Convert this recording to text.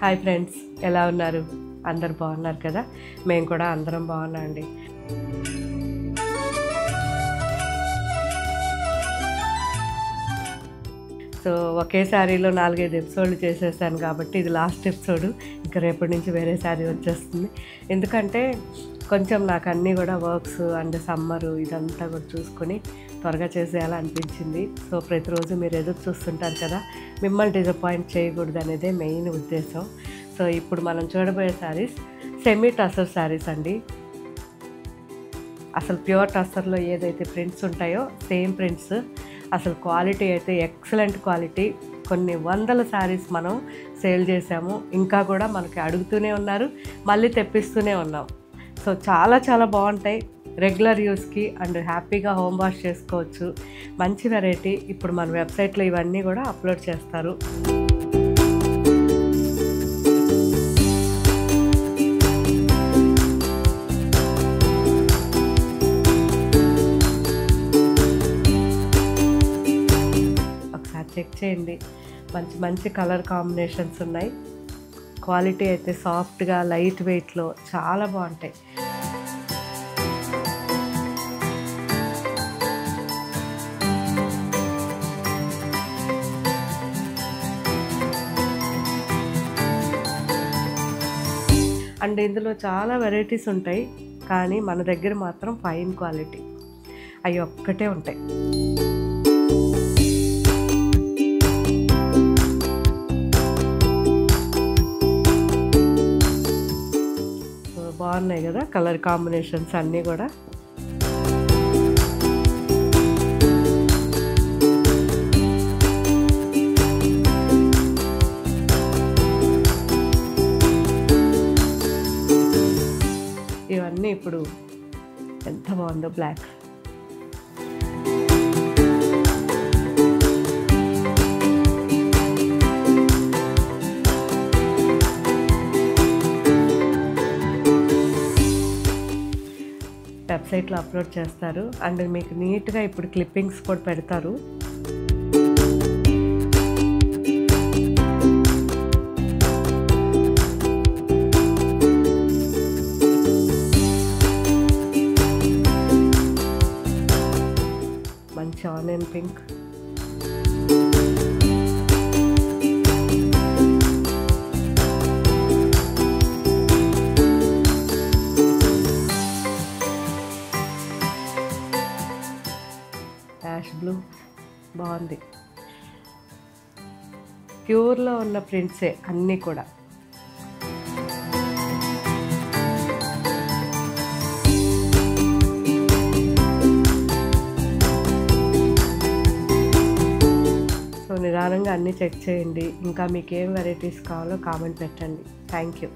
Hi friends, ఎలా ఉన్నారు? అందరు బాగున్నారు కదా? మేము కూడా అందరం బాగున్నామండి. సో ఒకే శారీలో 4-5 ఎపిసోడ్లు చేసేసాను కాబట్టి ఇది లాస్ట్ ఎపిసోడ్. ఇంకా రేపటి నుంచి వేరే శారీ వచ్చేస్తుంది. ఎందుకంటే కొంచెం నాకు అన్నీ కూడా వర్క్స్ అండ్ సమ్మరు ఇదంతా కూడా చూసుకొని త్వరగా చేసేయాలనిపించింది. సో ప్రతిరోజు మీరు ఎదురు చూస్తుంటారు కదా, మిమ్మల్ని డిసప్పాయింట్ చేయకూడదు అనేదే మెయిన్ ఉద్దేశం. సో ఇప్పుడు మనం చూడబోయే శారీస్ సెమీ టసర్ శారీస్ అండి. అసలు ప్యూర్ టసర్లో ఏదైతే ప్రింట్స్ ఉంటాయో సేమ్ ప్రింట్స్. అసలు క్వాలిటీ అయితే ఎక్సలెంట్ క్వాలిటీ. కొన్ని వందల శారీస్ మనం సేల్ చేసాము, ఇంకా కూడా మనకి అడుగుతూనే ఉన్నారు, మళ్ళీ తెప్పిస్తూనే ఉన్నాం. సో చాలా చాలా బాగుంటాయి రెగ్యులర్ యూస్కి అండ్ హ్యాపీగా హోమ్ వాష్ చేసుకోవచ్చు. మంచి వెరైటీ. ఇప్పుడు మన వెబ్సైట్లో ఇవన్నీ కూడా అప్లోడ్ చేస్తారు. ఒకసారి చెక్ చేయండి. మంచి మంచి కలర్ కాంబినేషన్స్ ఉన్నాయి. క్వాలిటీ అయితే సాఫ్ట్గా లైట్ వెయిట్లో చాలా బాగుంటాయి. అండ్ ఇందులో చాలా వెరైటీస్ ఉంటాయి, కానీ మన దగ్గర మాత్రం ఫైన్ క్వాలిటీ అవి ఒక్కటే ఉంటాయి. బాగున్నాయి కదా కలర్ కాంబినేషన్స్ అన్నీ కూడా. ఇవన్నీ ఇప్పుడు ఎంత బాగుందో బ్లాక్. వెబ్సైట్లో అప్లోడ్ చేస్తారు అండ్ మీకు నీట్గా ఇప్పుడు క్లిప్పింగ్స్ కూడా పెడతారు. మంచి ఆనియన్ పింక్, యాష్ బ్లూ బాగుంది. ప్యూర్లో ఉన్న ప్రింట్సే అన్నీ కూడా. సో నిదానంగా అన్నీ చెక్ చేయండి. ఇంకా మీకు ఏం వెరైటీస్ కావాలో కామెంట్ పెట్టండి. Thank you.